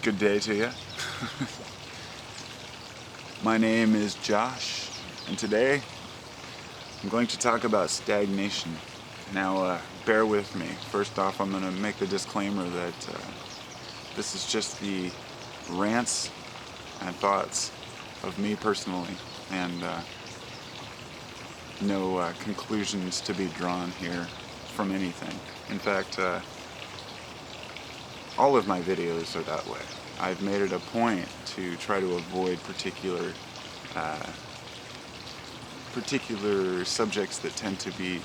Good day to you. My name is Josh, and today I'm going to talk about stagnation. Now, bear with me. First off, I'm going to make the disclaimer that this is just the rants and thoughts of me personally, and no conclusions to be drawn here from anything. In fact, all of my videos are that way. I've made it a point to try to avoid particular subjects that tend to be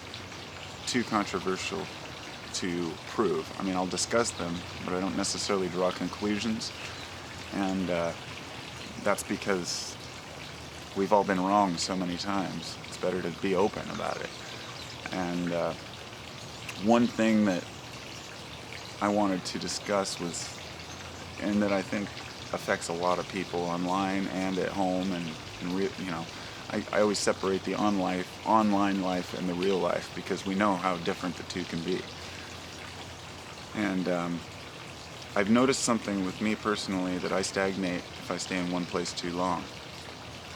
too controversial to prove. I mean, I'll discuss them, but I don't necessarily draw conclusions, and that's because we've all been wrong so many times. It's better to be open about it. And one thing that I wanted to discuss was, and that I think affects a lot of people online and at home, and I always separate the online life and the real life, because we know how different the two can be. And I've noticed something with me personally, that I stagnate if I stay in one place too long.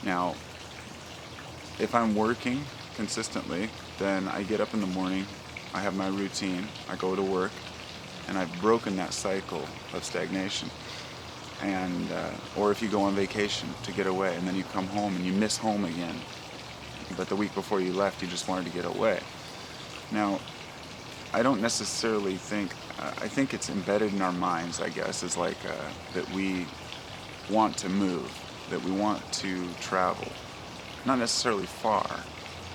Now, if I'm working consistently, then I get up in the morning, I have my routine, I go to work, and I've broken that cycle of stagnation. And or if you go on vacation to get away, and then you come home and you miss home again, but the week before you left you just wanted to get away. Now, I don't necessarily think, I think it's embedded in our minds, I guess, is like that we want to move, that we want to travel. Not necessarily far,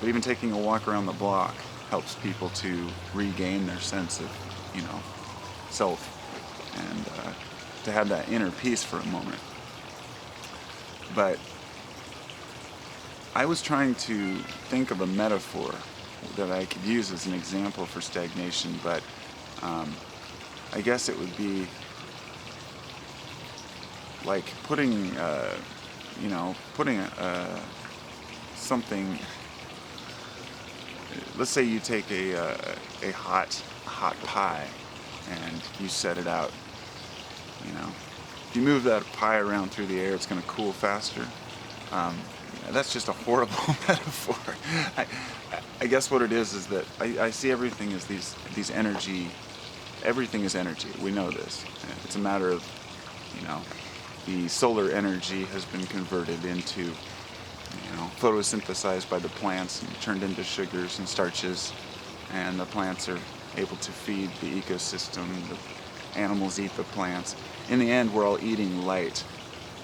but even taking a walk around the block helps people to regain their sense of, self, and to have that inner peace for a moment. But I was trying to think of a metaphor that I could use as an example for stagnation, but I guess it would be like putting something. Let's say you take a hot pie and you set it out. If you move that pie around through the air, it's going to cool faster. That's just a horrible metaphor. I guess what it is that I see everything as these energy. Everything is energy. We know this. It's a matter of, the solar energy has been converted into, photosynthesized by the plants and turned into sugars and starches, and the plants are able to feed the ecosystem. The animals eat the plants. In the end, we're all eating light.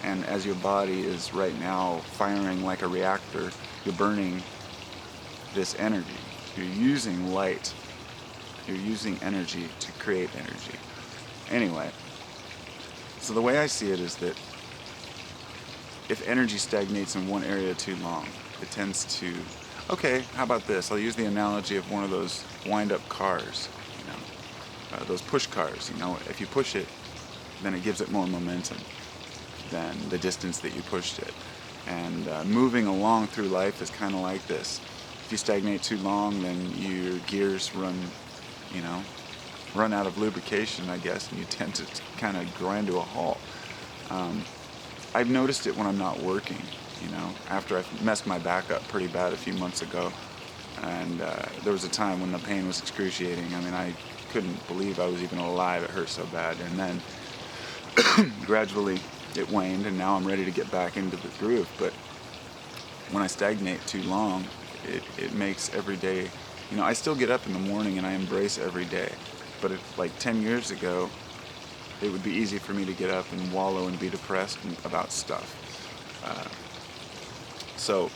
And as your body is right now firing like a reactor, you're burning this energy. You're using light. You're using energy to create energy. Anyway, so the way I see it is that if energy stagnates in one area too long, it tends to, okay, how about this? I'll use the analogy of one of those wind-up cars, those push cars. If you push it, then it gives it more momentum than the distance that you pushed it. And moving along through life is kind of like this. If you stagnate too long, then your gears run out of lubrication, I guess, and you tend to kind of grind to a halt. I've noticed it when I'm not working, after I messed my back up pretty bad a few months ago, and there was a time when the pain was excruciating. I mean, I couldn't believe I was even alive. It hurt so bad, and then gradually it waned, and now I'm ready to get back into the groove. But when I stagnate too long, it makes every day, I still get up in the morning and I embrace every day. But if, like 10 years ago, it would be easy for me to get up and wallow and be depressed about stuff. So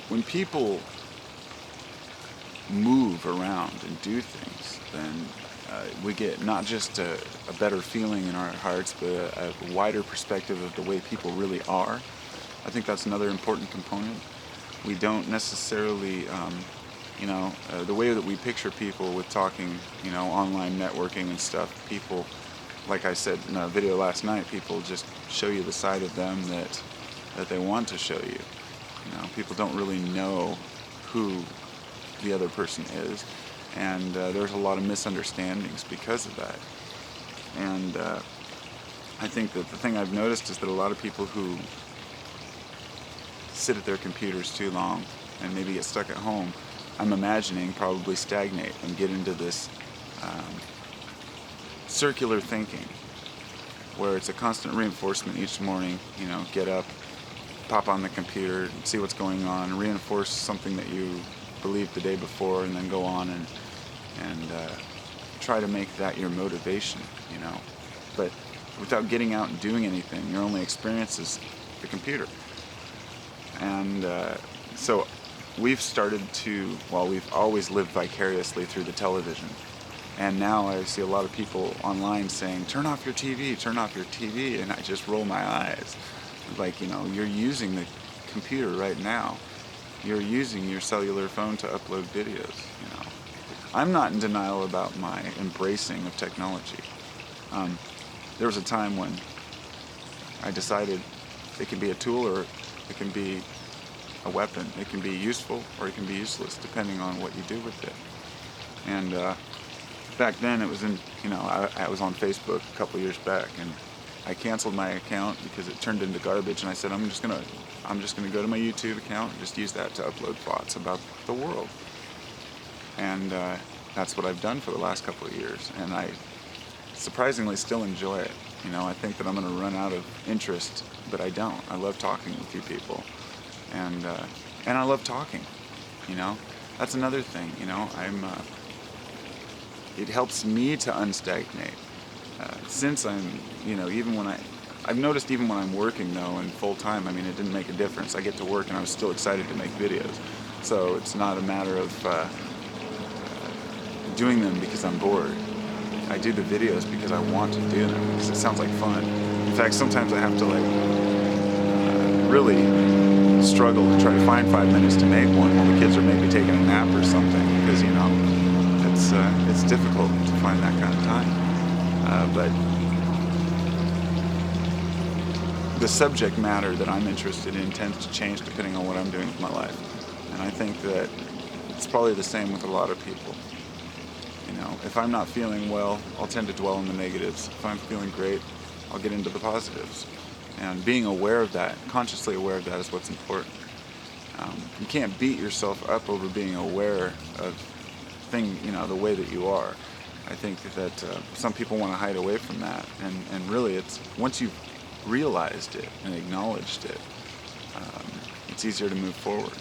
when people move around and do things, then we get not just a better feeling in our hearts, but a wider perspective of the way people really are. I think that's another important component. We don't necessarily, the way that we picture people with talking, online networking and stuff, people, like I said in a video last night, people just show you the side of them that they want to show you. People don't really know who the other person is, and there's a lot of misunderstandings because of that. And I think that the thing I've noticed is that a lot of people who sit at their computers too long and maybe get stuck at home, I'm imagining probably stagnate and get into this circular thinking where it's a constant reinforcement each morning. Get up, pop on the computer, see what's going on, reinforce something that you believed the day before, and then go on and try to make that your motivation. But without getting out and doing anything, your only experience is the computer. And so we've started to, we've always lived vicariously through the television. And now I see a lot of people online saying, turn off your TV, and I just roll my eyes. Like, you're using the computer right now. You're using your cellular phone to upload videos, I'm not in denial about my embracing of technology. There was a time when I decided it can be a tool or it can be a weapon. It can be useful or it can be useless, depending on what you do with it. And back then it was I was on Facebook a couple years back, and I canceled my account because it turned into garbage, and I said I'm just gonna go to my YouTube account and just use that to upload thoughts about the world. And that's what I've done for the last couple of years, and I surprisingly still enjoy it. I think that I'm going to run out of interest, but I don't. I love talking with you people, and I love talking. That's another thing. It helps me to unstagnate. Since I'm, I've noticed even when I'm working though and full time, it didn't make a difference. I get to work and I was still excited to make videos. So it's not a matter of doing them because I'm bored. I do the videos because I want to do them, because it sounds like fun. In fact, sometimes I have to really struggle to try to find 5 minutes to make one while the kids are maybe taking a nap or something, because it's difficult to find that kind of time. But the subject matter that I'm interested in tends to change depending on what I'm doing with my life, and I think that it's probably the same with a lot of people. If I'm not feeling well, I'll tend to dwell on the negatives. If I'm feeling great, I'll get into the positives. And being aware of that, consciously aware of that, is what's important. You can't beat yourself up over being aware of the way that you are. I think that some people want to hide away from that, and really it's once you've realized it and acknowledged it, it's easier to move forward.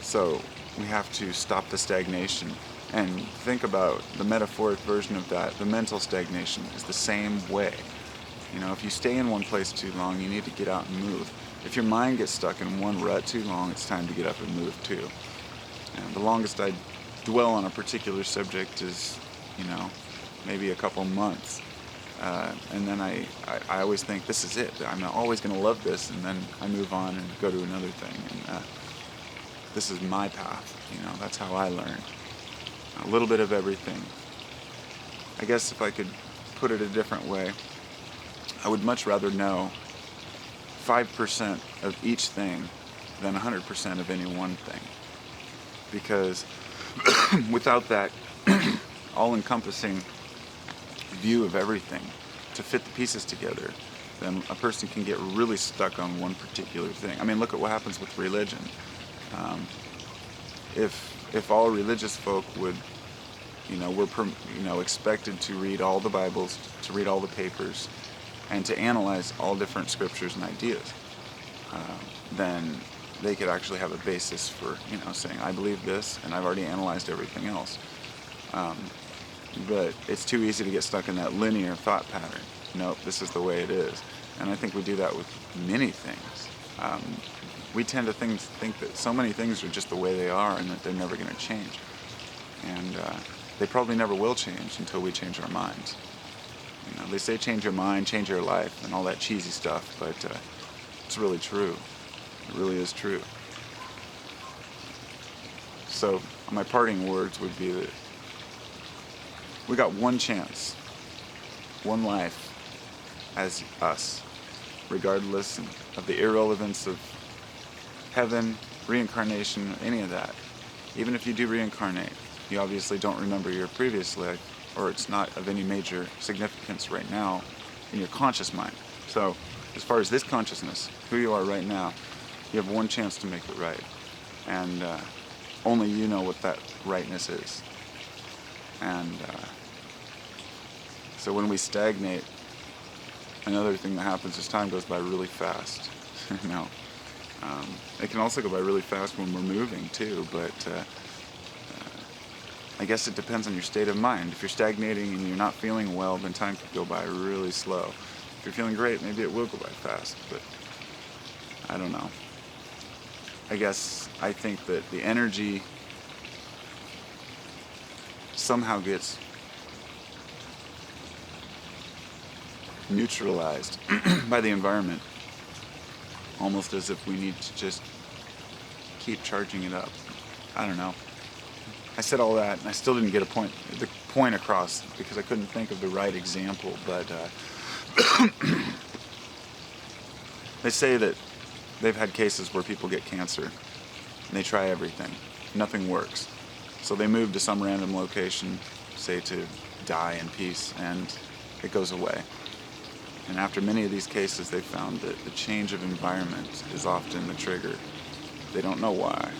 So we have to stop the stagnation and think about the metaphoric version of that. The mental stagnation is the same way. If you stay in one place too long, you need to get out and move. If your mind gets stuck in one rut too long, it's time to get up and move too. And the longest I dwell on a particular subject is, maybe a couple months. And then I always think, this is it. I'm always going to love this, and then I move on and go to another thing. And this is my path. That's how I learn. A little bit of everything. I guess if I could put it a different way, I would much rather know 5% of each thing than 100% of any one thing. Because without that all-encompassing view of everything to fit the pieces together, then a person can get really stuck on one particular thing. Look at what happens with religion. If all religious folk would, we're expected to read all the Bibles, to read all the papers, and to analyze all different scriptures and ideas, then they could actually have a basis for, saying, I believe this, and I've already analyzed everything else. But it's too easy to get stuck in that linear thought pattern. Nope, this is the way it is. And I think we do that with many things. We tend to think that so many things are just the way they are and that they're never going to change. And they probably never will change until we change our minds. They say change your mind, change your life, and all that cheesy stuff, but it's really true. It really is true. So my parting words would be that we got one chance, one life as us, regardless of the irrelevance of heaven, reincarnation, any of that. Even if you do reincarnate, you obviously don't remember your previous life, or it's not of any major significance right now. in your conscious mind. So as far as this consciousness, who you are right now, you have one chance to make it right. And only you know what that rightness is. And so when we stagnate, another thing that happens is time goes by really fast. You know, it can also go by really fast when we're moving too, but I guess it depends on your state of mind. If you're stagnating and you're not feeling well, then time could go by really slow. If you're feeling great, maybe it will go by fast, but I don't know. I guess I think that the energy somehow gets neutralized by the environment, almost as if we need to just keep charging it up. I don't know. I said all that, and I still didn't get the point across because I couldn't think of the right example. But they say that they've had cases where people get cancer, and they try everything. Nothing works. So they move to some random location, say to die in peace, and it goes away. And after many of these cases, they found that the change of environment is often the trigger. They don't know why.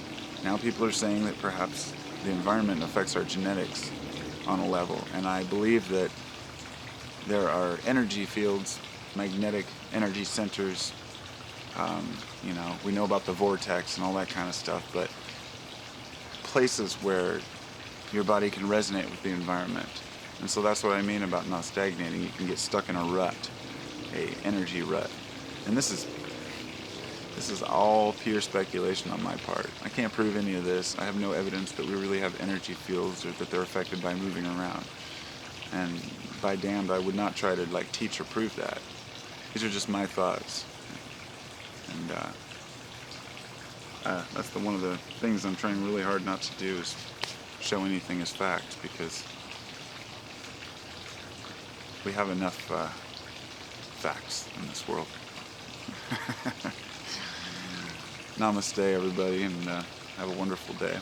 Now people are saying that perhaps the environment affects our genetics on a level, and I believe that there are energy fields, magnetic energy centers. We know about the vortex and all that kind of stuff, but places where your body can resonate with the environment. And so that's what I mean about not stagnating. You can get stuck in a rut, a energy rut. And this is all pure speculation on my part. I can't prove any of this. I have no evidence that we really have energy fields or that they're affected by moving around. And by damned, I would not try to teach or prove that. These are just my thoughts. And that's one of the things I'm trying really hard not to do is show anything as fact, because we have enough facts in this world. Namaste, everybody, and have a wonderful day.